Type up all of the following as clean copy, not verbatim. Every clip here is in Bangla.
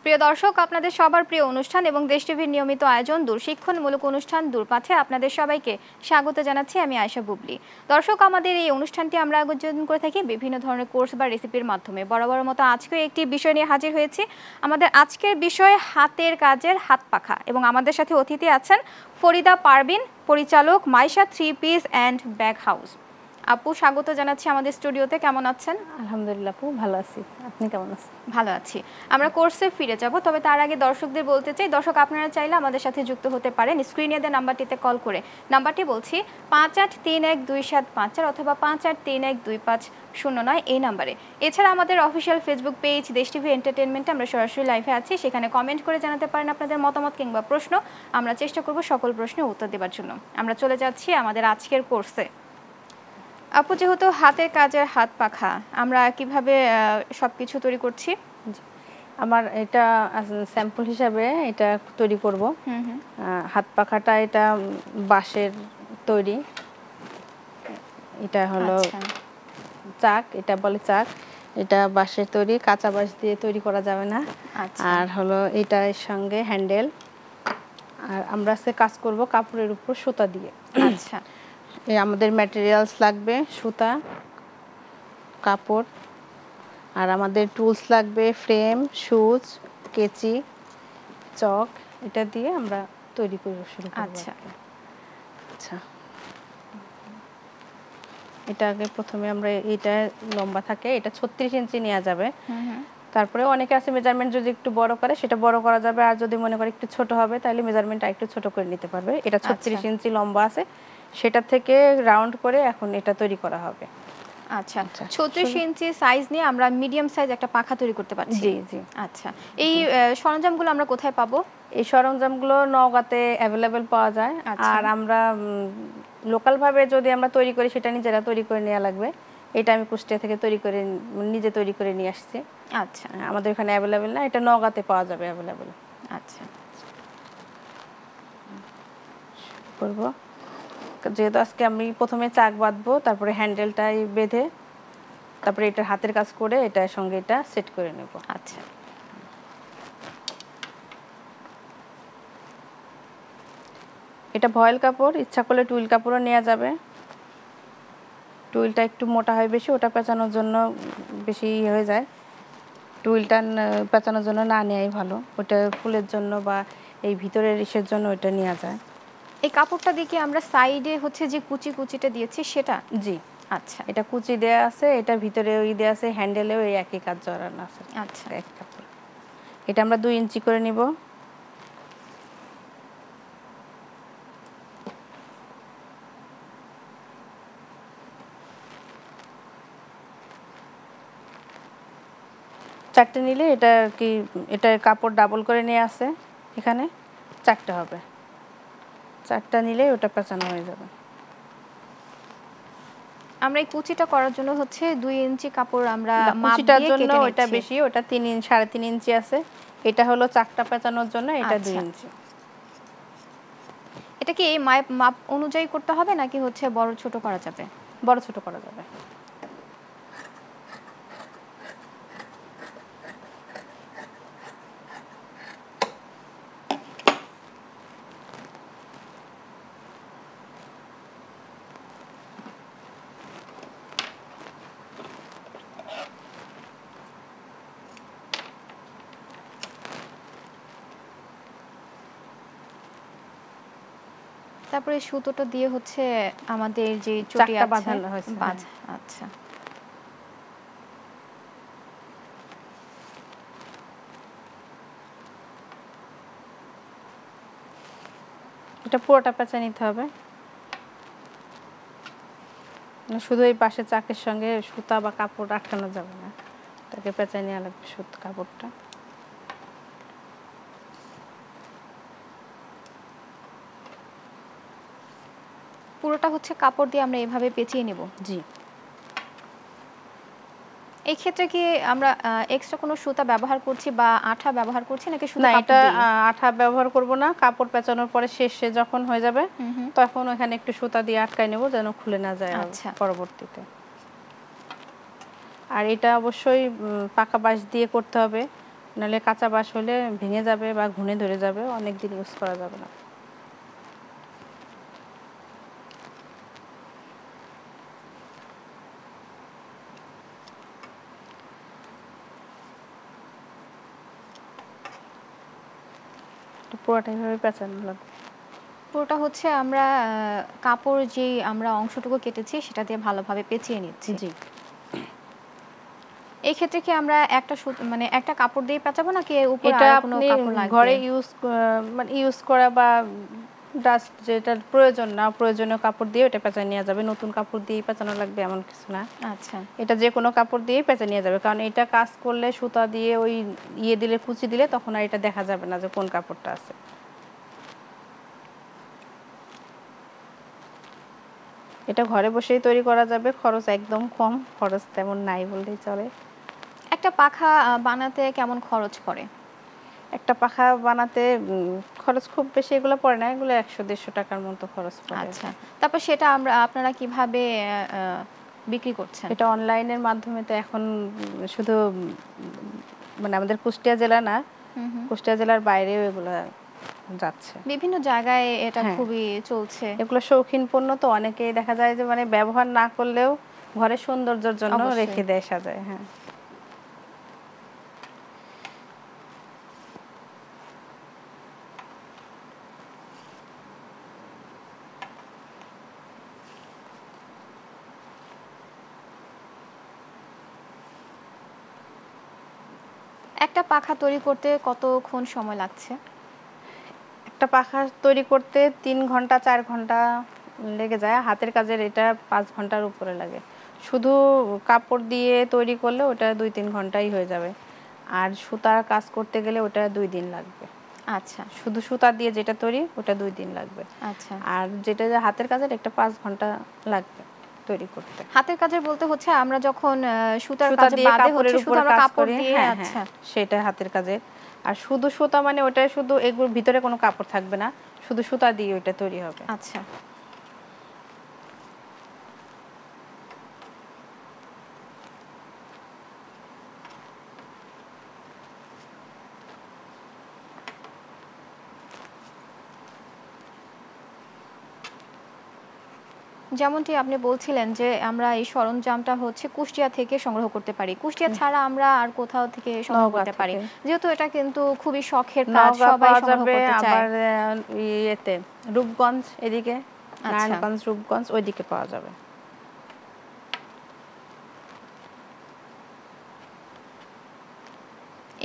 প্রিয় দর্শক, আপনাদের সবার প্রিয় অনুষ্ঠান এবং দেশ টিভির নিয়মিত আয়োজন দূরশিক্ষণমূলক অনুষ্ঠান দূরপাঠে আপনাদের সবাইকে স্বাগত জানাচ্ছি। আমি আয়েশা বুবলি। দর্শক, আমাদের এই অনুষ্ঠানটি আমরা আয়োজন করে থাকি বিভিন্ন ধরনের কোর্স বা রেসিপির মাধ্যমে। বরাবর মতো আজকেও একটি বিষয় নিয়ে হাজির হয়েছি। আমাদের আজকের বিষয় হাতের কাজের হাত পাখা, এবং আমাদের সাথে অতিথি আছেন ফরিদা পারভিন, পরিচালক Maisha 3 piece and bag house. আপু, স্বাগত জানাচ্ছি আমাদের স্টুডিওতে। কেমন আছেন? আলহামদুলিল্লাহ আপু, ভালো আছি। আপনি কেমন আছেন? ভালো আছি। আমরা কোর্সে ফিরে যাব, তবে তার আগে দর্শকদের বলতে চাই, দর্শক আপনারা চাইলে আমাদের সাথে যুক্ত হতে পারেন স্ক্রিনে দেওয়া নাম্বারটিতে কল করে। নাম্বারটি বলছি 58312754 অথবা 58312509 এই নাম্বারে। এছাড়া আমাদের অফিসিয়াল ফেসবুক পেজ দেশ টিভি এন্টারটেইনমেন্টে আমরা সরাসরি লাইভে আছি, সেখানে কমেন্ট করে জানাতে পারেন আপনাদের মতামত কিংবা প্রশ্ন। আমরা চেষ্টা করব সকল প্রশ্নের উত্তর দেওয়ার জন্য। আমরা চলে যাচ্ছি আমাদের আজকের কোর্সে। আপু, যেহেতু হাতের কাজের হাত পাখা, আমরা কিভাবে সবকিছু তৈরি করছি? আমার এটা স্যাম্পল হিসাবে এটা তৈরি করব। হাত পাখাটা এটা বাঁশের তৈরি। এটা হলো চাক, এটা বলে চাক। এটা বাঁশের তৈরি, কাঁচা বাঁশ দিয়ে তৈরি করা যাবে না। আর হলো এটার সঙ্গে হ্যান্ডেল। আর আমরা আজকে কাজ করব কাপড়ের উপর সুতা দিয়ে। আচ্ছা, আমাদের ম্যাটেরিয়ালস লাগবে সুতা, কাপড়, আর আমাদের টুলস লাগবে ফ্রেম, সুচ, কেচি, চক। এটা দিয়ে আমরা তৈরি করে শুরু করব। আচ্ছা আচ্ছা, এটা আগে প্রথমে আমরা এটা লম্বা থাকে, এটা 36 ইঞ্চি নেওয়া যাবে। তারপরে অনেকে আছে মেজারমেন্ট যদি একটু বড় করে সেটা বড় করা যাবে, আর যদি মনে করে একটু ছোট হবে তাহলে মেজারমেন্টটা একটু ছোট করে নিতে পারবে। এটা 36 ইঞ্চি লম্বা আছে, সেটা থেকে রাউন্ড করে এখন এটা তৈরি করা হবে। আচ্ছা, 36 ইঞ্চি সাইজ নিয়ে আমরা মিডিয়াম সাইজ একটা পাখা তৈরি করতে পারছি। জি জি। আচ্ছা, এই সরঞ্জামগুলো আমরা কোথায় পাবো? এই সরঞ্জামগুলো নওগাঁতে অ্যাভেলেবেল পাওয়া যায়। আর আমরা লোকালভাবে যদি আমরা তৈরি করি সেটা নিজেরা তৈরি করে নেওয়া লাগবে। এটা আমি কুষ্টিয়া থেকে নিজে তৈরি করে নিয়ে আসছি। আচ্ছা, আমাদের এখানে অ্যাভেলেবেল না, এটা নওগাঁতে পাওয়া যাবে অ্যাভেলেবেল। আচ্ছা, করব যেহেতু আজকে আমি প্রথমে চাক বাঁধবো, তারপরে হ্যান্ডেলটাই বেঁধে তারপরে এটা হাতের কাজ করে এটার সঙ্গে এটা সেট করে নেব। আচ্ছা, এটা ভয়েল কাপড়, ইচ্ছা করলে টুইল কাপড়ও নেওয়া যাবে। টুইলটা একটু মোটা হয় বেশি, ওটা পেঁচানোর জন্য বেশি হয়ে যায়। টুইলটা পেঁচানোর জন্য না নেওয়াই ভালো, ওটা ফুলের জন্য বা এই ভিতরের ইসের জন্য ওটা নেওয়া যায়। এই কাপড়টা দিয়ে কি আমরা সাইডে হচ্ছে যে কুচিটা দিয়েছি সেটা? জি। আচ্ছা, এটা কুচি দেয়া আছে, এটা ভিতরে ওই দেয়া আছে, হ্যান্ডেলেও এই একই কাজ জড়ানো আছে। আচ্ছা, এক কাপড়। এটা আমরা 2 ইঞ্চি করে নিব। চারটে নিলে এটা কি এটা কাপড় ডাবল করে নিয়ে আসে, এখানে 4টা হবে। 4টা নিলে ওটা পেঁচানো হয়ে যাবে। আমরা এই কুচিটা করার জন্য হচ্ছে 2 ইঞ্চি কাপড় আমরা মাপ কুচিটার দিয়ে জন্য কেটে নিচ্ছি। ওটা বেশি, ওটা 3.5 ইঞ্চি আছে। এটা হলো চাকটা পেঁচানোর জন্য, এটা 2 ইঞ্চি। এটা কি এই মাপ অনুযায়ী করতে হবে নাকি হচ্ছে বড় ছোট করা যাবে? বড় ছোট করা যাবে। তারপরে সুতোটা দিয়ে হচ্ছে আমাদের যে চটি আছে বাঁধানো হয়েছে। আচ্ছা, এটা পুরোটা পেঁচা নিতে হবে, শুধু এই পাশে চাকের সঙ্গে সুতা বা কাপড় আটকানো যাবে না, এটাকে পেঁচা নেওয়া লাগবে কাপড়টা। পুরোটা হচ্ছে কাপড় দিয়ে আমরা এভাবে পেঁচিয়ে নেব। জি। এই ক্ষেত্রে কি আমরা এক্সট্রা কোনো সুতা ব্যবহার করছি বা আঠা ব্যবহার করছি নাকি শুধু না, কাপড় এটা দিয়ে? আঠা ব্যবহার করব না। কাপড় পেঁচানোর পরে শেষে যখন হয়ে যাবে তখন ওখানে একটু সুতা দিয়ে আটকায় নেব যেন খুলে না যায় আচ্ছা। পরবর্তীতে। আর এটা অবশ্যই পাকা বাঁশ দিয়ে করতে হবে, নাহলে কাঁচা বাঁশ হলে ভেঙে যাবে বা ঘুনে ধরে যাবে, অনেক দিন ইউজ করা যাবে না। পুরোটা এইভাবে পেঁচানো লাগবে। পুরোটা হচ্ছে আমরা কাপড় যে আমরা অংশটুকু কেটেছি সেটা দিয়ে ভালোভাবে পেঁচিয়ে নিচ্ছি। জি। এই ক্ষেত্রে কি আমরা একটা মানে একটা কাপড় দিয়ে পেঁচাবো নাকি উপরে এটা আরো কোনো আপনি কাপড় লাগবে? ঘরে মানে ইউজ করা বা ডাস্ট যেটার প্রয়োজন না প্রয়োজনীয় কাপড় দিয়ে এটা পেঁচায় নেওয়া যাবে। নতুন কাপড় দিয়ে পেঁচানো লাগবে এমন কিছু না। আচ্ছা। এটা যে কোনো কাপড় দিয়ে পেঁচে নেওয়া যাবে, কারণ এটা কাজ করলে সুতা দিয়ে ওই দিলে কুচি দিলে তখন আর এটা দেখা যাবে না যে কোন কাপড়টা আছে। এটা ঘরে বসেই তৈরি করা যাবে, খরচ একদম কম, খরচ তেমন নাই বললেই চলে। একটা পাখা বানাতে কেমন খরচ পড়ে? একটা পাখা বানাতে খরচ খুব বেশি এগুলো পড়ে না, এগুলো 100-150 টাকার মতো খরচ পড়ে। আচ্ছা, তারপর সেটা আপনারা কিভাবে বিক্রি করছেন? এটা অনলাইনের মাধ্যমে তো এখন শুধু মানে আমাদের কুষ্টিয়া জেলা না, কুষ্টিয়া জেলার বাইরেও এগুলো যাচ্ছে, বিভিন্ন জায়গায় এটা হ্যাঁ। খুবই চলছে। এগুলো শৌখিন পণ্য তো অনেকেই দেখা যায় যে মানে ব্যবহার না করলেও ঘরে সৌন্দর্যের জন্য রেখে দেয় সাজায়। হ্যাঁ, একটা পাখা তৈরি করতে কতক্ষণ সময় লাগছে? একটা পাখা তৈরি করতে 3 ঘন্টা 4 ঘন্টা লেগে যায়। হাতের কাজের এটা 5 ঘন্টার উপরে লাগে। শুধু কাপড় দিয়ে তৈরি করলে ওটা 2-3 ঘন্টাই হয়ে যাবে। আর সুতার কাজ করতে গেলে ওটা 2 দিন লাগবে। আচ্ছা। শুধু সুতা দিয়ে যেটা তৈরি ওটা 2 দিন লাগবে। আচ্ছা। আর যেটা যে হাতের কাজের একটা 5 ঘন্টা লাগবে তৈরি করতে। হাতের কাজের বলতে হচ্ছে আমরা যখন সুতার সুতা কাজে দিয়ে বাঁধে হচ্ছে কাপড়ের শুধু উপর আমরা কাজ কাপড় করি, দিয়ে। হ্যাঁ, হ্যাঁ, আচ্ছা। সেটা হাতের কাজের। আর শুধু সুতা মানে ওটা শুধু এগুলোর ভিতরে কোনো কাপড় থাকবে না, শুধু সুতা দিয়ে ওটা তৈরি হবে। আচ্ছা। যেমনটি আপনি বলছিলেন যে আমরা এই সরঞ্জামটা হচ্ছে কুষ্টিয়া থেকে সংগ্রহ করতে পারি। কুষ্টিয়া ছাড়া আমরা আর কোথাও থেকে সংগ্রহ করতে পারি? যেহেতু এটা কিন্তু খুবই শখের কাজ, সবাই সংগ্রহ করতে চায়। আবার ইয়েতে রূপগঞ্জ এদিকে, আচ্ছা। নারায়ণগঞ্জ, রূপগঞ্জ ওইদিকে পাওয়া যাবে।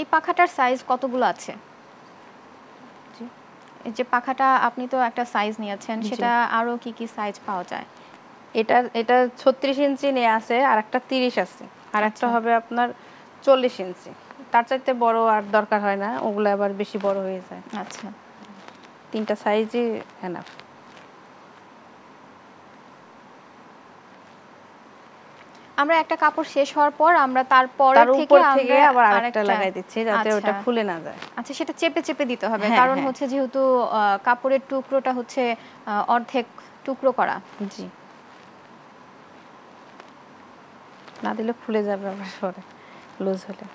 এই পাখাটার সাইজ কতগুলো আছে? এই যে পাখাটা আপনি তো একটা সাইজ নিয়েছেন, সেটা আরো কি কি সাইজ পাওয়া যায়? এটা 36 ইঞ্চি নিয়ে আছে, আর একটা 30 আছে, আর একটা হবে আপনার 40 ইঞ্চি। তার চাইতে বড় আর দরকার হয় না, ওগুলো আবার বেশি বড় হয়ে যায়। আচ্ছা। 3টা সাইজই এনাফ। আমরা একটা কাপড় শেষ হওয়ার পর আমরা তারপরে তার থেকে উপর থেকে আমরা আবার আরেকটা লাগাই দিচ্ছি যাতে আচ্ছা। ওটা খুলে না যায়। আচ্ছা, সেটা চেপে চেপে দিতে হবে, হ্যাঁ, কারণ হ্যাঁ। হচ্ছে যেহেতু কাপড়ের টুকরোটা হচ্ছে অর্ধেক টুকরো করা। জি, না দিলে খুলে যাবে আবার পরে লুজ হলে।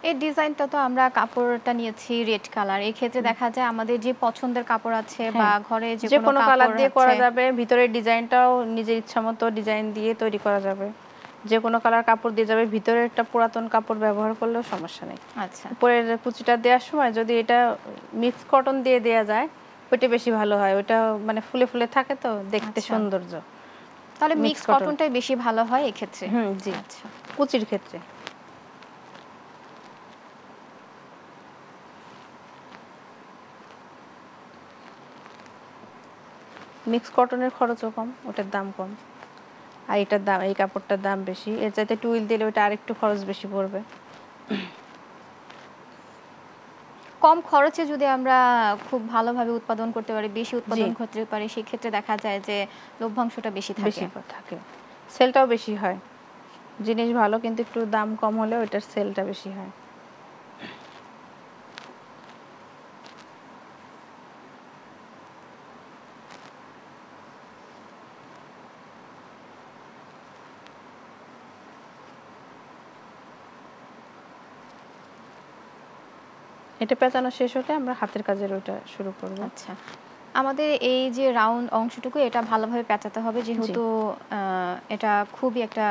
এই ডিজাইনটা তো আমরা কাপড়টা নিয়েছি রেড কালার। এই ক্ষেত্রে দেখা যায় আমাদের যে পছন্দের কাপড় আছে বা ঘরে যে কোনো কালার দিয়ে করা আছে, যাবে, ভিতরের ডিজাইনটাও নিজের ইচ্ছামতো ডিজাইন দিয়ে তৈরি করা যাবে। যে কোনো কালার কাপড় দিয়ে যাবে, ভিতরে একটা পুরাতন কাপড় ব্যবহার করলেও সমস্যা নেই। আচ্ছা। উপরের কুচিটা দেওয়ার সময় যদি এটা মিক্স কটন দিয়ে দেওয়া যায় ওইটা বেশি ভালো হয়, ওইটা মানে ফুলে ফুলে থাকে তো দেখতে সৌন্দর্য। তাহলে মিক্স কটনটাই বেশি ভালো হয় এই ক্ষেত্রে। জি। আচ্ছা। কুচির ক্ষেত্রে মিক্স কটনের খরচও কম, ওটার দাম কম। আর এটার দাম, এই কাপড়টার দাম বেশি। এর চাইতে টুইল দিলে ওটা আরেকটু খরচ বেশি পড়বে। কম খরচে যদি আমরা খুব ভালোভাবে উৎপাদন করতে পারি, বেশি উৎপাদন করতে পারি, সেক্ষেত্রে দেখা যায় যে লভ্যাংশটা বেশি থাকে। সেলটাও বেশি হয়। জিনিস ভালো কিন্তু একটু দাম কম হলে ওটার সেলটা বেশি হয়। এটা পেঁচানো শেষ হলে আমরা হাতের কাজের ওটা শুরু করব। আচ্ছা, আমাদের এই যে রাউন্ড অংশটুকু এটা ভালোভাবে পেঁচাতে হবে, যেহেতু এটা খুবই একটা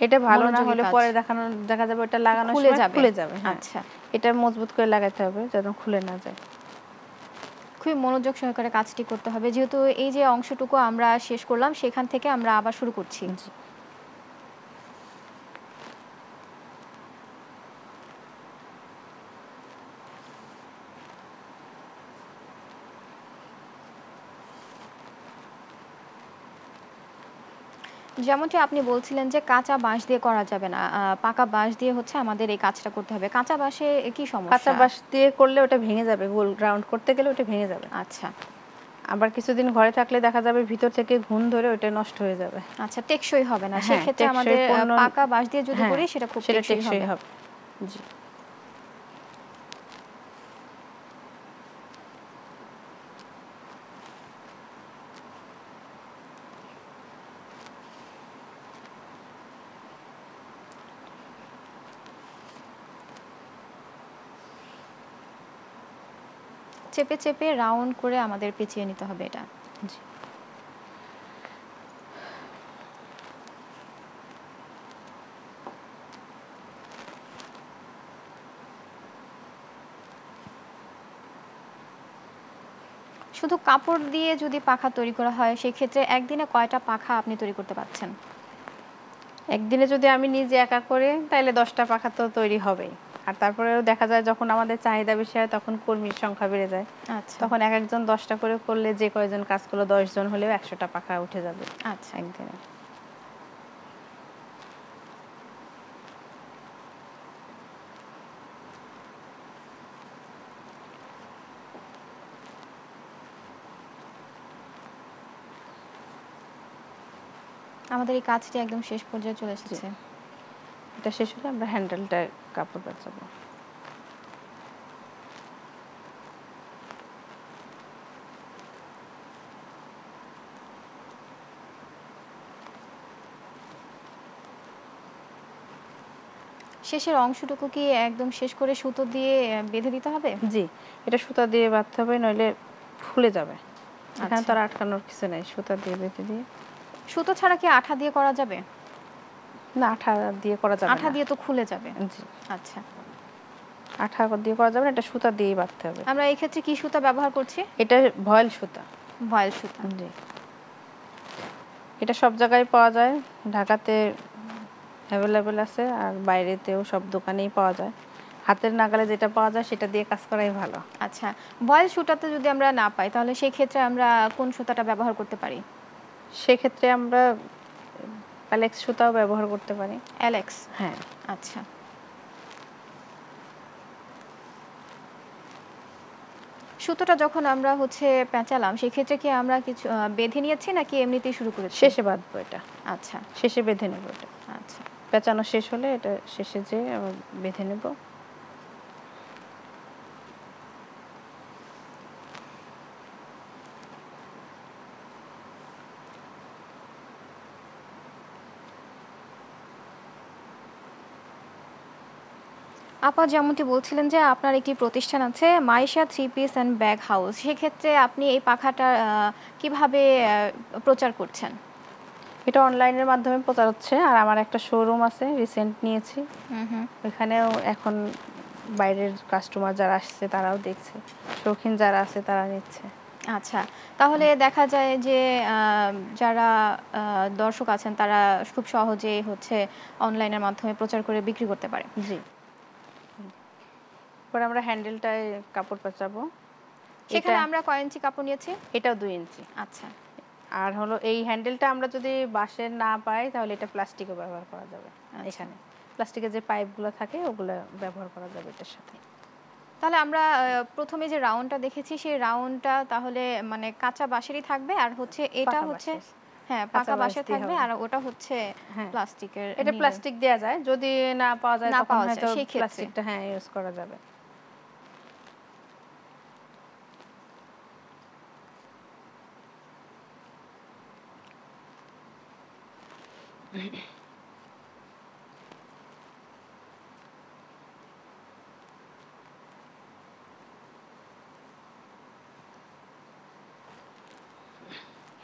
এটা ভালো না হলে পরে দেখা যাবে এটা লাগানোর সময় খুলে যাবে। আচ্ছা, এটা মজবুত করে লাগাতে হবে যেন খুলে না যায়। খুবই মনোযোগ সহকারে কাজটি করতে হবে, যেহেতু এই যে অংশটুকু আমরা শেষ করলাম সেখান থেকে আমরা আবার শুরু করছি। যেমনটি আপনি বলছিলেন যে কাঁচা বাঁশ দিয়ে করা যাবে না, পাকা বাঁশ দিয়ে হচ্ছে আমাদের এই কাজটা করতে হবে। কাঁচা বাঁশে কি সমস্যা? কাঁচা বাঁশ দিয়ে করলে ওটা ভেঙে যাবে, গোল রাউন্ড করতে গেলে ওটা ভেঙে যাবে। আচ্ছা, আবার কিছুদিন ঘরে থাকলে দেখা যাবে ভিতর থেকে ঘুণ ধরে ওটা নষ্ট হয়ে যাবে। আচ্ছা, টেকসই হবে না। সেক্ষেত্রে আমাদের পাকা বাঁশ দিয়ে যদি করি সেটা খুব টেকসই হবে। জি। চেপে চেপে রাউন্ড করে আমাদের পেঁচিয়ে নিতে হবে এটা। জি। শুধু কাপড় দিয়ে যদি পাখা তৈরি করা হয় সেক্ষেত্রে একদিনে কয়টা পাখা আপনি তৈরি করতে পারছেন? একদিনে যদি আমি নিজে একা করি তাহলে 10টা পাখা তো তৈরি হবেই। আর তারপরেও দেখা যায় যখন আমাদের চাহিদা বেশি হয় তখন কর্মীর সংখ্যা বেড়ে যায়। আচ্ছা, তখন এক একজন 10টা করে করলে যে কয়জন কাজ করলো 10 জন হলেও 100টা পাখা উঠে যাবে। আচ্ছা, একদিনে। আমাদের এই কাজটি একদম শেষ পর্যায়ে চলে এসেছে। এটা শেষ হলে আমরা হ্যান্ডেলটা কাপড় পেঁচাবো। শেষের অংশটুকু কি একদম শেষ করে সুতো দিয়ে বেঁধে দিতে হবে? জি, এটা সুতা দিয়ে বাঁধতে হবে নইলে ফুলে যাবে। এখানে তো আর আটকানোর কিছু নেই, সুতা দিয়ে বেঁধে দিয়ে। সুতো ছাড়া কি আঠা দিয়ে করা যাবে? না, আঠা দিয়ে করা যাবে না। আঠা দিয়ে তো খুলে যাবে। জি, আচ্ছা, আঠা দিয়ে করা যাবে না, এটা সুতা দিয়ে বাঁধতে হবে। আমরা এই ক্ষেত্রে কি সুতা ব্যবহার করছি? এটা ভয়েল সুতা। ভয়েল সুতা। জি, এটা সব জায়গায় পাওয়া যায়। ঢাকাতে অ্যাভেলেবেল আছে আর বাইরেতেও সব দোকানেই পাওয়া যায়। হাতের নাগালে যেটা পাওয়া যায় সেটা দিয়ে কাজ করাই ভালো। আচ্ছা, ভয়েল সুতাতে যদি আমরা না পাই তাহলে সেই ক্ষেত্রে আমরা কোন সুতাটা ব্যবহার করতে পারি? সেক্ষেত্রে আমরা অ্যালেক্স সুতাও ব্যবহার করতে পারি। অ্যালেক্স? হ্যাঁ। আচ্ছা, সুতোটা যখন আমরা হচ্ছে পেঁচালাম সেই ক্ষেত্রে কি আমরা কিছু বেঁধে নিয়েছি নাকি এমনিতেই শুরু করেছি? শেষে বাঁধবো এটা। আচ্ছা, শেষে বেঁধে নেব এটা। আচ্ছা, পেঁচানো শেষ হলে এটা শেষে যেয়ে আবার বেঁধে নেব। আপা যেমনটি বলছিলেন যে আপনার একটি প্রতিষ্ঠান আছে Maisha three piece and bag house, সেক্ষেত্রে আপনি এই পাখাটা কিভাবে প্রচার করছেন? এটা অনলাইনের মাধ্যমে প্রচার হচ্ছে আর আমার একটা শোরুম আছে, রিসেন্ট নিয়েছি। ওখানেও এখন বাইরের কাস্টমার যারা আসছে তারাও দেখছে, শৌখিন যারা আছে তারা নিচ্ছে। আচ্ছা, তাহলে দেখা যায় যে যারা দর্শক আছেন তারা খুব সহজেই হচ্ছে অনলাইনের মাধ্যমে প্রচার করে বিক্রি করতে পারে। জি, পরে আমরা হ্যান্ডেলটায় কাপড় পেঁচাবো। সেখানে আমরা কয় ইঞ্চি কাপড় নিয়েছি? এটাও 2 ইঞ্চি। আচ্ছা, আর হলো এই হ্যান্ডেলটা আমরা যদি বাঁশের না পাই তাহলে এটা প্লাস্টিকও ব্যবহার করা যাবে। এখানে প্লাস্টিকের যে পাইপগুলো থাকে ওগুলো ব্যবহার করা যাবে এটার সাথে। তাহলে আমরা প্রথমে যে রাউন্ডটা দেখেছি সেই রাউন্ডটা তাহলে মানে কাঁচা বাঁশেরই থাকবে, আর হচ্ছে এটা হচ্ছে হ্যাঁ পাকা বাঁশের থাকবে, আর ওটা হচ্ছে প্লাস্টিকের। এটা প্লাস্টিক দেয়া যায়, যদি না পাওয়া যায় তখন হয়তো প্লাস্টিকটা হ্যাঁ ইউজ করা যাবে।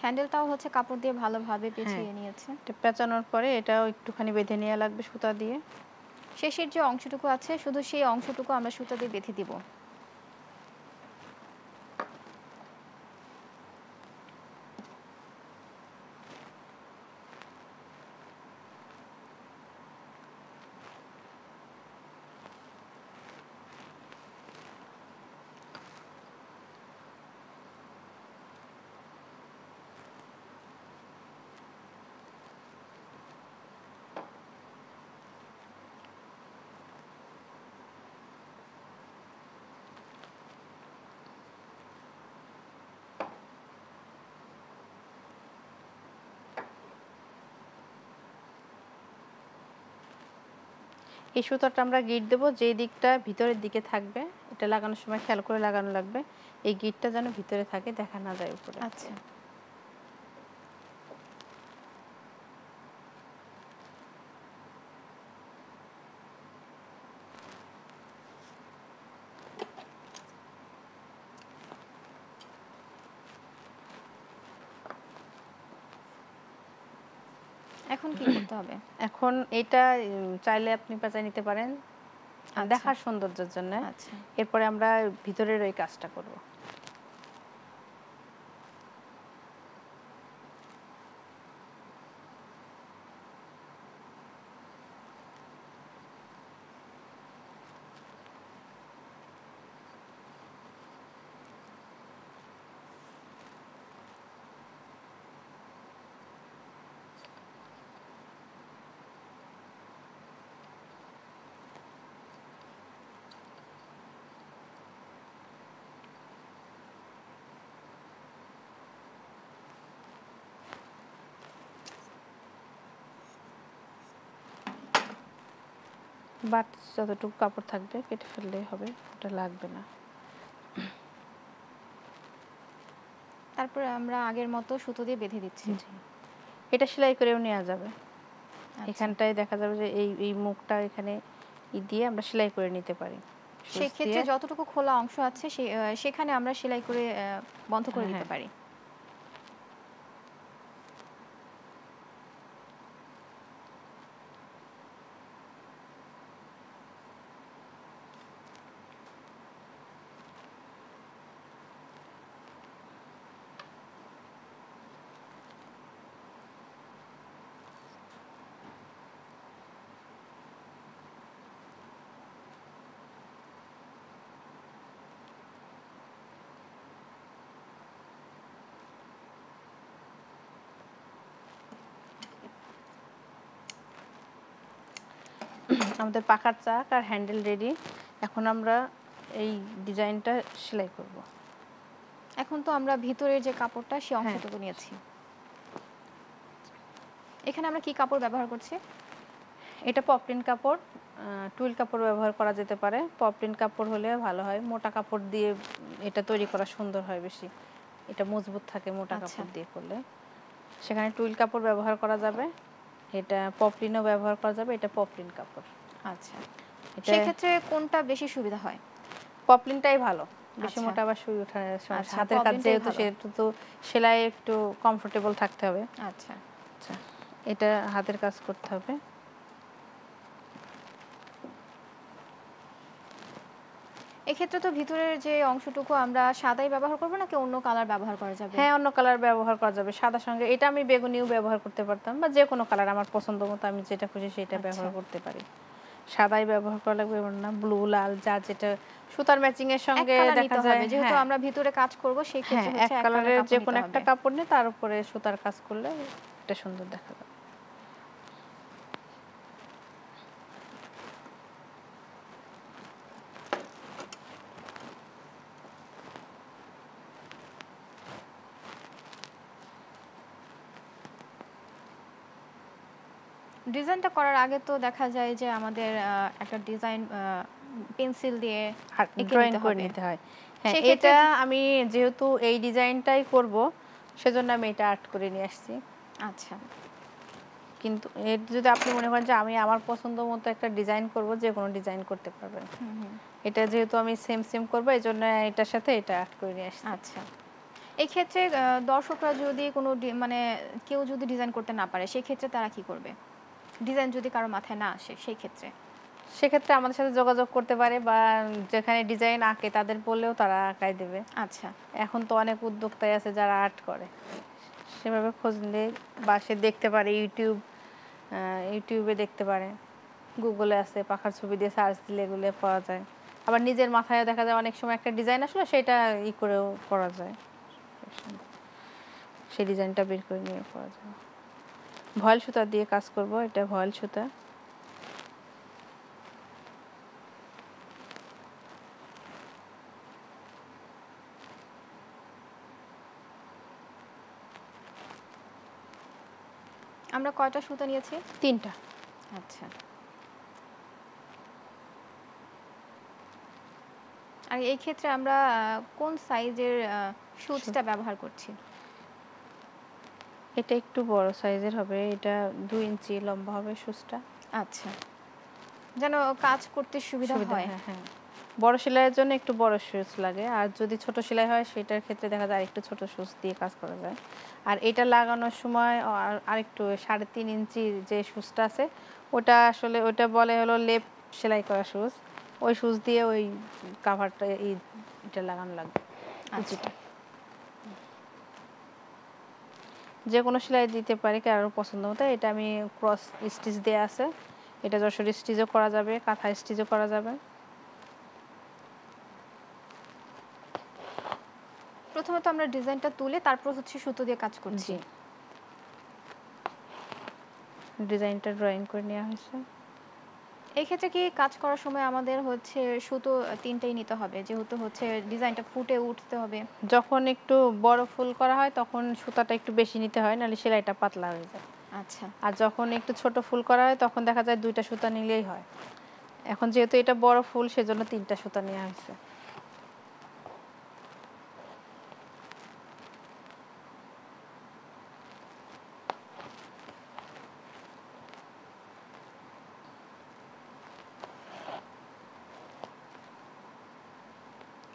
হ্যান্ডেলটাও হচ্ছে কাপড় দিয়ে ভালোভাবে পেঁচিয়ে নিয়েছে। এটা পেঁচানোর পরে এটাও একটুখানি বেঁধে নেওয়া লাগবে সুতা দিয়ে। শেষের যে অংশটুকু আছে শুধু সেই অংশটুকু আমরা সুতা দিয়ে বেঁধে দিব। এই সুতাটা আমরা গিট দেবো, যে দিকটা ভিতরের দিকে থাকবে এটা লাগানোর সময় খেয়াল করে লাগানো লাগবে, এই গিটটা যেন ভিতরে থাকে, দেখা না যায় উপরে। আচ্ছা, এখন কি করতে হবে? এখন এটা চাইলে আপনি পেঁচায় নিতে পারেন দেখার সৌন্দর্যের জন্য। আচ্ছা, এরপরে আমরা ভিতরের ওই কাজটা করব। বাট যতটুকু কাপড় থাকবে কেটে ফেললেই হবে, ওটা লাগবে না। তারপরে আমরা আগের মতো সুতো দিয়ে বেঁধে দিচ্ছি। এটা সেলাই করেও নেওয়া যাবে। এখানটায় দেখা যাবে যে এই মুখটা এখানে দিয়ে আমরা সেলাই করে নিতে পারি। সেই ক্ষেত্রে যতটুকু খোলা অংশ আছে সেখানে আমরা সেলাই করে বন্ধ করে দিতে পারি। আমাদের পাখার চাক আর হ্যান্ডেল রেডি। এখন আমরা এই ডিজাইনটা সেলাই করব। এখন তো আমরা ভিতরের যে কাপড়টা সেই অংশটুকু নিয়েছি। এখানে আমরা কি কাপড় ব্যবহার করছি? এটা পপলিন কাপড়, টুইল কাপড় ব্যবহার করা যেতে পারে। পপলিন কাপড় হলে ভালো হয়, মোটা কাপড় দিয়ে এটা তৈরি করা সুন্দর হয় বেশি, এটা মজবুত থাকে মোটা কাপড় দিয়ে করলে। সেখানে টুইল কাপড় ব্যবহার করা যাবে, এটা পপলিনও ব্যবহার করা যাবে। এটা পপলিন কাপড়। আচ্ছা, সেই ক্ষেত্রে কোনটা বেশি সুবিধা হয়? পপলিনটাই ভালো, বেশি মোটা আবার সুই ওঠার সমস্যা। হাতের কাজ যেহেতু সেহেতু তো সেলাই একটু কমফোর্টেবল থাকতে হবে। আচ্ছা আচ্ছা, এটা হাতের কাজ করতে হবে। এক্ষেত্রে তো ভিতরের যে অংশটুকু আমরা সাদাই ব্যবহার করব নাকি অন্য কালার ব্যবহার করা যাবে? হ্যাঁ, অন্য কালার ব্যবহার করা যাবে। সাদার সঙ্গে এটা আমি বেগুনিও ব্যবহার করতে পারতাম, বা যে কোনো কালার আমার পছন্দ মতো আমি যেটা খুশি সেটা ব্যবহার করতে পারি। সাদাই ব্যবহার করা লাগবে এমন না, ব্লু লাল যার যেটা সুতার ম্যাচিং এর সঙ্গে দেখা যায়। যেহেতু আমরা ভিতরে কাজ করব সেই ক্ষেত্রে হচ্ছে এক কালারের যে কোনো একটা কাপড় নিয়ে তার উপরে সুতার কাজ করলে এটা সুন্দর দেখা যাবে। ডিজাইনটা করার আগে তো দেখা যায় যে আমাদের একটা ডিজাইন পেন্সিল দিয়ে ড্রয়িং করে নিতে হয়। হ্যাঁ, এটা আমি যেহেতু এই ডিজাইনটাই করব সেজন্য আমি এটা আর্ট করে নিয়ে আসছি। আচ্ছা, কিন্তু এর যদি আপনি মনে করেন যে আমি আমার পছন্দ মতো একটা ডিজাইন করব, যে কোনো ডিজাইন করতে পারবেন। এটা যেহেতু আমি সেম সেম করব এজন্য এটার সাথে এটা আর্ট করে নিয়ে আসছি। আচ্ছা, এই ক্ষেত্রে দর্শকরা যদি কোনো মানে কেউ যদি ডিজাইন করতে না পারে সেই ক্ষেত্রে তারা কি করবে? ডিজাইন যদি কারো মাথায় না আসে সেই ক্ষেত্রে? সেক্ষেত্রে আমাদের সাথে যোগাযোগ করতে পারে বা যেখানে ডিজাইন আঁকে তাদের বললেও তারা আঁকাই দেবে। আচ্ছা, এখন তো অনেক উদ্যোক্তাই আছে যারা আর্ট করে, সেভাবে খোঁজ নিলে বা সে দেখতে পারে ইউটিউবে দেখতে পারে, গুগলে আছে, পাখার ছবি দিয়ে সার্চ দিলে এগুলো পাওয়া যায়। আবার নিজের মাথায় দেখা যায় অনেক সময় একটা ডিজাইন আসলে সেটা করেও করা যায়, সেই ডিজাইনটা বের করে নিয়ে করা যায়। ভয়েল সুতা দিয়ে কাজ করব, এটা ভয়েল সুতা। আমরা কয়টা সুতা নিয়েছি? 3টা। আচ্ছা, আর এই ক্ষেত্রে আমরা কোন সাইজের সুচটা ব্যবহার করছি? এটা একটু বড় সাইজের হবে, এটা 2 ইঞ্চি লম্বা হবে সুচটা। আচ্ছা, যেন কাজ করতে সুবিধা হয়। হ্যাঁ হ্যাঁ, বড় সেলাইয়ের জন্য একটু বড় সুচ লাগে, আর যদি ছোট সেলাই হয় সেটার ক্ষেত্রে দেখা যায় আরেকটু ছোট সুচ দিয়ে কাজ করা যায়। আর এটা লাগানোর সময় আরেকটু 3.5 ইঞ্চি যে সুচটা আছে ওটা আসলে ওটা বলে হলো লেপ সেলাই করা সুচ, ওই সুচ দিয়ে ওই কাভারটা এটা লাগানো লাগবে। আচ্ছা, যে কোনো সেলাই দিতে পারে কারোর পছন্দ মতো। এটা আমি ক্রস স্টিচ দেয়া আছে, এটা যশোর স্টিচও করা যাবে, কাঁথা স্টিচও করা যাবে। প্রথমে তো আমরা ডিজাইনটা তুলে তারপর হচ্ছে সুতো দিয়ে কাজ করছি। ডিজাইনটা ড্রয়িং করে নেওয়া হয়েছে। এই ক্ষেত্রে কি কাজ করার সময় আমাদের হচ্ছে সুতো 3টাই নিতে হবে, যেহেতু হচ্ছে ডিজাইনটা ফুটে উঠতে হবে? যখন একটু বড় ফুল করা হয় তখন সুতাটা একটু বেশি নিতে হয়, নাহলে সেলাইটা পাতলা হয়ে যায়। আচ্ছা, আর যখন একটু ছোট ফুল করা হয় তখন দেখা যায় 2টা সুতা নিলেই হয়। এখন যেহেতু এটা বড় ফুল সেজন্য 3টা সুতা নেওয়া হয়েছে।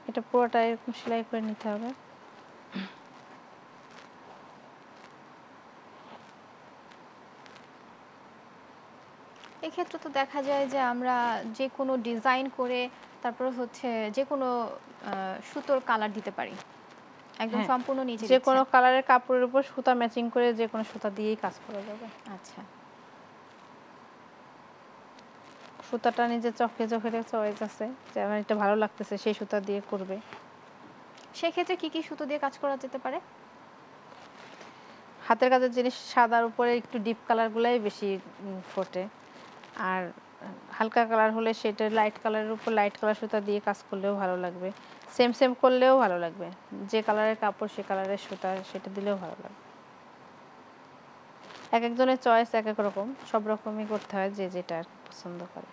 এটা পুরোটা এরকম সেলাই করে নিতে হবে। এক্ষেত্রে তো দেখা যায় যে আমরা যে কোনো ডিজাইন করে তারপর হচ্ছে যে কোনো সুতোর কালার দিতে পারি, একদম হ্যাঁ, সম্পূর্ণ নিজের যে ইচ্ছা। কোনো কালারের কাপড়ের উপর সুতা ম্যাচিং করে যে কোনো সুতা দিয়েই কাজ করা যাবে। আচ্ছা, সুতাটা নিজের চোখে চয়েস আছে যে আমার এটা ভালো লাগতেছে সেই সুতা দিয়ে করবে। সেক্ষেত্রে কি কি সুতো দিয়ে কাজ করা যেতে পারে? হাতের কাজের জিনিস সাদার উপরে একটু ডিপ কালারগুলাই বেশি ফোটে, আর হালকা কালার হলে সেটা লাইট কালারের উপর লাইট কালার সুতা দিয়ে কাজ করলেও ভালো লাগবে, সেম সেম করলেও ভালো লাগবে। যে কালারের কাপড় সে কালারের সুতা সেটা দিলেও ভালো লাগবে। এক একজনের চয়েস এক এক রকম, সব রকমই করতে হয় যে যেটা আর পছন্দ করে।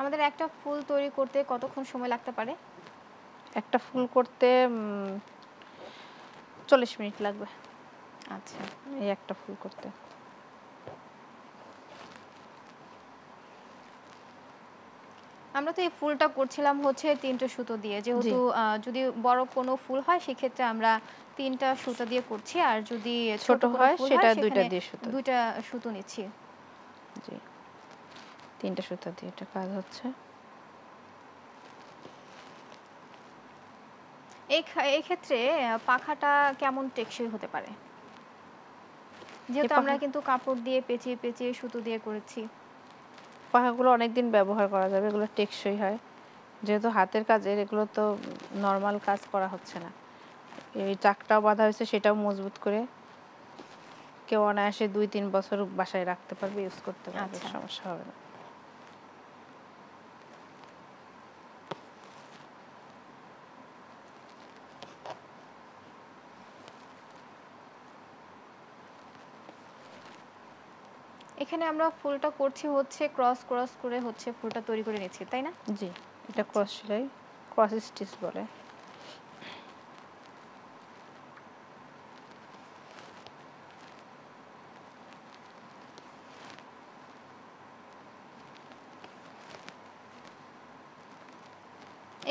আমাদের একটা ফুল তৈরি করতে কতক্ষণ সময় লাগতে পারে? একটা ফুল করতে 40 মিনিট লাগবে। আচ্ছা, এই একটা ফুল করতে। আমরা তো এই ফুলটা করছিলাম হচ্ছে 3টে সুতো দিয়ে, যেহেতু যদি বড় কোনো ফুল হয় সেক্ষেত্রে আমরা 3টা সুতো দিয়ে করছি, আর যদি ছোট কোনো ফুল হয় সেটা সেখানে 2টা সুতো নিচ্ছি। জি, 3টা সুতা দিয়ে এটা কাজ হচ্ছে। এই ক্ষেত্রে পাখাটা কেমন টেকসই হতে পারে? এই যেহেতু আমরা পাখা কিন্তু কাপড় দিয়ে পেঁচিয়ে, পেঁচিয়ে সুতো দিয়ে করেছি। পাখাগুলো অনেকদিন ব্যবহার করা যাবে, এগুলো টেকসই হয়। যেহেতু হাতের কাজের, এগুলো তো নরমাল কাজ করা হচ্ছে না। এই চাকটাও বাঁধা হয়েছে, সেটাও মজবুত করে কেউ অনায়াসে 2-3 বছর বাসায় রাখতে পারবে, ইউজ করতে পারবে, আচ্ছা। সমস্যা হবে না। এখানে আমরা ফুলটা করছি হচ্ছে ক্রস, ক্রস করে হচ্ছে ফুলটা তৈরি করে নিচ্ছি, তাই না? জি, এটা আচ্ছা। ক্রস সেলাই, ক্রস স্টিচ বলে।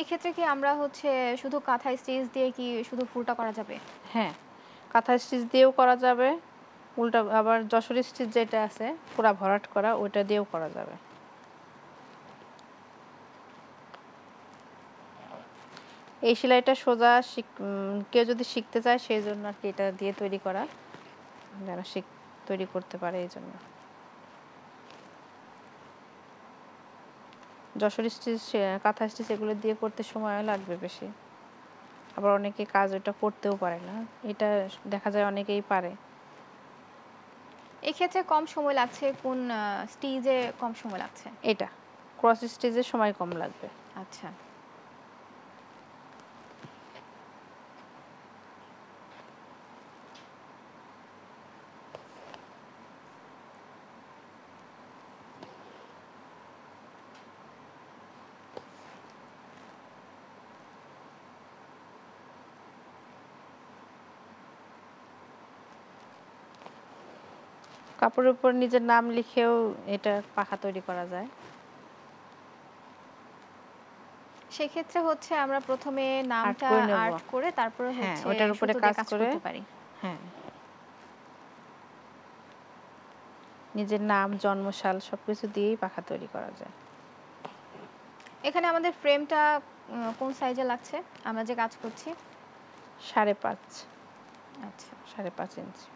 এক্ষেত্রে কি আমরা হচ্ছে শুধু কাঁথা স্টিচ দিয়ে কি শুধু ফুলটা করা যাবে? হ্যাঁ, কাঁথা স্টিচ দিয়েও করা যাবে, উল্টা আবার যশোর স্টিচ যেটা আছে পুরা ভরাট করা, ওইটা দিয়েও করা যাবে। এই সেলাইটা সোজা কেউ যদি শিখতে চায় সেই জন্য আর কি এটা দিয়ে তৈরি করা, যেন তৈরি করতে পারে এই জন্য। যশোর স্টিচ, কাঁথা স্টিচ এগুলো দিয়ে করতে সময় লাগবে বেশি, আবার অনেকে কাজ ওটা করতেও পারে না, এটা দেখা যায় অনেকেই পারে। এক্ষেত্রে কম সময় লাগছে কোন স্টিচে কম সময় লাগছে? এটা ক্রস স্টিচের সময় কম লাগবে। আচ্ছা। কাপড়ের উপর নিজের নাম লিখেও এটা পাখা তৈরি করা যায়। সেক্ষেত্রে হচ্ছে আমরা প্রথমে আর্ট নামটা করে নেব। আর্ট করে তারপরে হ্যাঁ, হচ্ছে ওটার উপরে সুতো দিয়ে কাজ কাজ করে, করতে পারি। হ্যাঁ, নিজের নাম, জন্মসাল সবকিছু দিয়েই পাখা তৈরি করা যায়। এখানে আমাদের ফ্রেমটা কোন সাইজে লাগছে আমরা যে কাজ করছি? 5.5, আচ্ছা। 5.5 ইঞ্চি।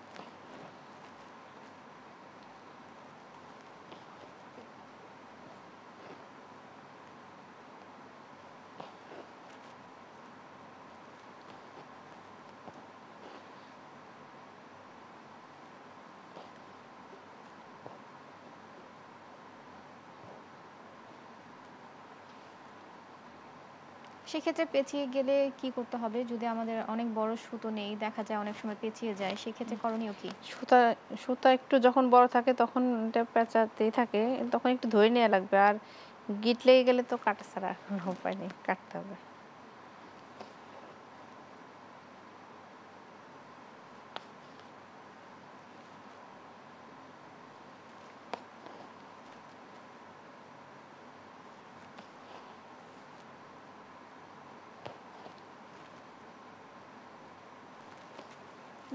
সেক্ষেত্রে পেঁচিয়ে গেলে কি করতে হবে? যদি আমাদের অনেক বড় সুতো নেই, দেখা যায় অনেক সময় পেঁচিয়ে যায়, সেক্ষেত্রে করণীয় কি? সুতা সুতা একটু যখন বড় থাকে তখন এটা পেঁচাতেই থাকে, তখন একটু ধরে নেওয়া লাগবে, আর গিট লেগে গেলে তো কাটা ছাড়া আর কোনো উপায় নেই, কাটতে হবে।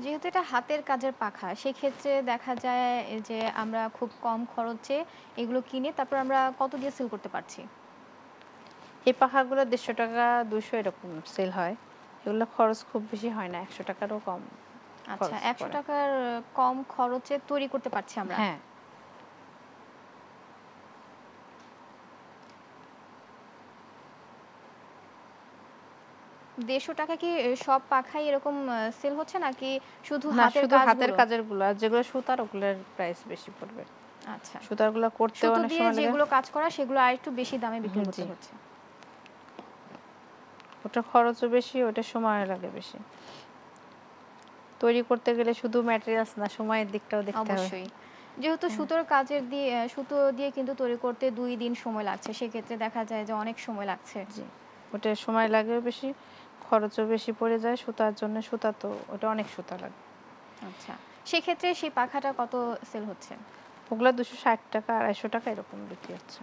যেহেতু এটা হাতের কাজের পাখা, সেক্ষেত্রে দেখা যায় যে আমরা খুব কম খরচে এগুলো কিনে তারপর আমরা কত দিয়ে সেল করতে পারছি? এই পাখাগুলো 150 টাকা, 200 এরকম সেল হয়। এগুলো খরচ খুব বেশি হয় না, 100 টাকারও কম আচ্ছা, খরচ ৳১০০ পড়ে। কম খরচে তৈরি করতে পারছি আমরা। হ্যাঁ, ৳১৫০ কি সব পাখাই এরকম সেল হচ্ছে নাকি শুধু না, হাতের শুধু হাতের কাজগুলো? কাজের গুলো, আর যেগুলো সুতার ওগুলোর প্রাইস বেশি পড়বে। আচ্ছা। সুতারগুলো করতেও সুতো অনেক দিয়ে সময় লাগে। যেগুলো কাজ করা সেগুলো আরেকটু বেশি দামে বিক্রি করতে জি, হচ্ছে। ওটা খরচও বেশি, ওটা সময়ও লাগে বেশি। তৈরি করতে গেলে শুধু ম্যাটেরিয়ালস না, সময়ের দিকটাও দেখতে হবে। অবশ্যই। যেহেতু হ্যাঁ, সুতোর কাজের দিয়ে সুতো দিয়ে কিন্তু তৈরি করতে ২ দিন সময় লাগছে। সেক্ষেত্রে দেখা যায় যে অনেক সময় লাগছে। জি, ওটা সময় লাগেও বেশি, খরচও বেশি পড়ে যায় সুতার জন্য। সুতা তো ওটা অনেক সুতা লাগে। আচ্ছা। সেক্ষেত্রে সেই পাখাটা কত সেল হচ্ছে? ওগুলা 260 টাকা, 250 টাকা এরকম বিক্রি হচ্ছে।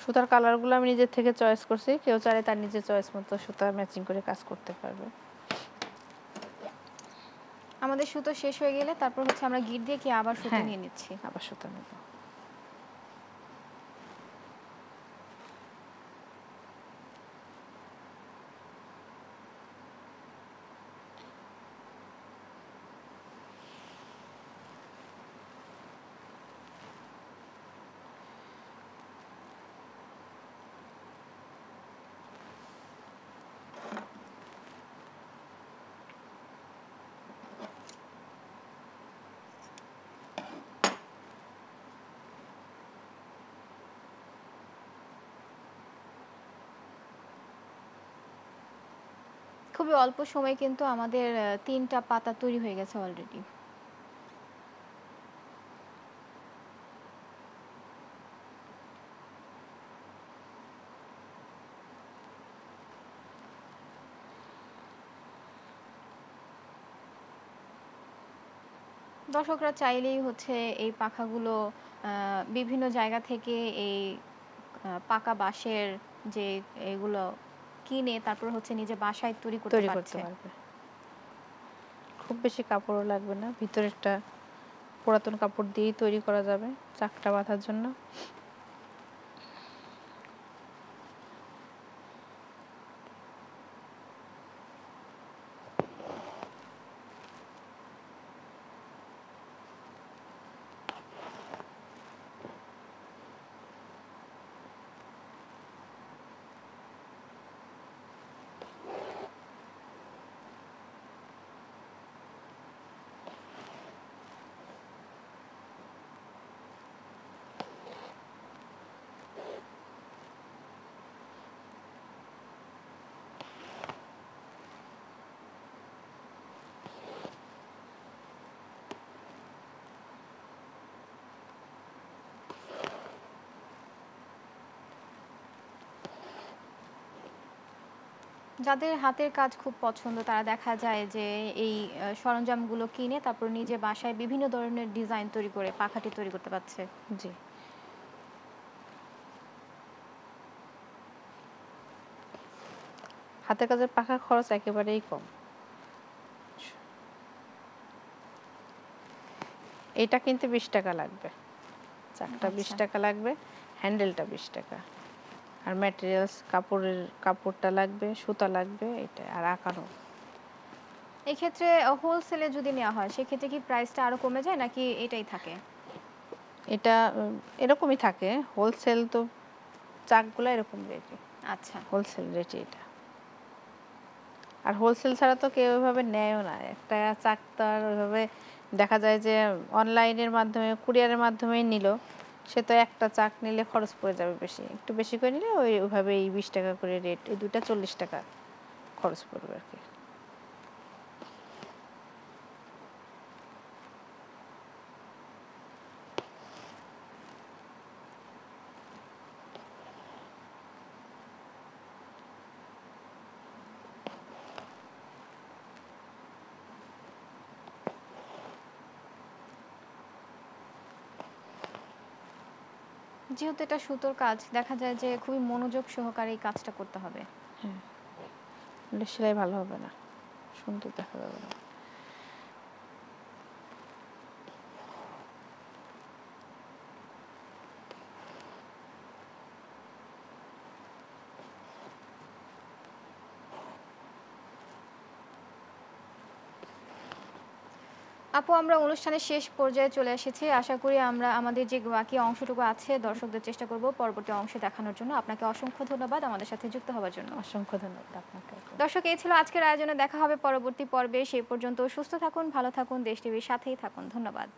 সুতার কালারগুলো আমি নিজের থেকে চয়েস করছি, কেউ চাইলে তার নিজের চয়েস মতো সুতা ম্যাচিং করে কাজ করতে পারবে। আমাদের সুতো শেষ হয়ে গেলে তারপর হচ্ছে আমরা গিট দিয়ে কি আবার সুতো নিয়ে নিচ্ছি? আবার সুতা নেব। খুবই অল্প সময়ে কিন্তু আমাদের 3টা পাতা তৈরি হয়ে গেছে অলরেডি। দর্শকরা চাইলেই হচ্ছে এই পাখাগুলো বিভিন্ন জায়গা থেকে এই পাকা বাঁশের যে এগুলো কিনে তারপর হচ্ছে নিজে বাসায় তৈরি করতে পারবে। খুব বেশি কাপড়ও লাগবে না, ভিতরে একটা পুরাতন কাপড় দিয়েই তৈরি করা যাবে চাকটা বাঁধার জন্য। যাদের হাতের কাজ খুব পছন্দ তারা দেখা যায় যে এই সরঞ্জামগুলো কিনে তারপর নিজে বাসায় বিভিন্ন ধরনের ডিজাইন তৈরি করে পাখাটি তৈরি করতে পারছে। জি, হাতের কাজের পাখা খরচ একেবারেই কম। এটা কিন্তু 20 টাকা লাগবে, চাকটা 20 টাকা লাগবে, হ্যান্ডেলটা 20 টাকা, আর ম্যাটেরিয়ালস কাপড়টা লাগবে, সুতা লাগবে, এটা আর আঁকানো। এই ক্ষেত্রে হোলসেলে যদি নেওয়া হয় সেক্ষেত্রে কি প্রাইসটা আরো কমে যায় নাকি এটাই থাকে? এটা এরকমই থাকে, হোলসেল তো চাকগুলো এরকম রেটে। আচ্ছা, হোলসেল রেটে এটা। আর হোলসেল ছাড়া তো কেউ ওইভাবে নেয়ও না, একটা চাক তো আর ওইভাবে দেখা যায় যে অনলাইনের মাধ্যমে কুরিয়ারের মাধ্যমেই নিল, সে তো একটা চাক নিলে খরচ পড়ে যাবে বেশি, একটু বেশি করে নিলে ওইভাবেই 20 টাকা করে রেট, এই দুইটা 40 টাকা খরচ পড়বে আর কি। যেহেতু এটা সুতোর কাজ দেখা যায় যে খুবই মনোযোগ সহকারে এই কাজটা করতে হবে। হ্যাঁ, সেলাই ভালো হবে না, সুন্দর দেখা যাবে না। আপু, আমরা অনুষ্ঠানের শেষ পর্যায়ে চলে এসেছি। আশা করি আমরা আমাদের যে বাকি অংশটুকু আছে দর্শকদের চেষ্টা করব পরবর্তী অংশে দেখানোর জন্য। আপনাকে অসংখ্য ধন্যবাদ আমাদের সাথে যুক্ত হওয়ার জন্য। অসংখ্য ধন্যবাদ আপনাকে। দর্শক, এই ছিল আজকের আয়োজনে, দেখা হবে পরবর্তী পর্বে। সেই পর্যন্ত সুস্থ থাকুন, ভালো থাকুন, দেশ টিভির সাথেই থাকুন। ধন্যবাদ।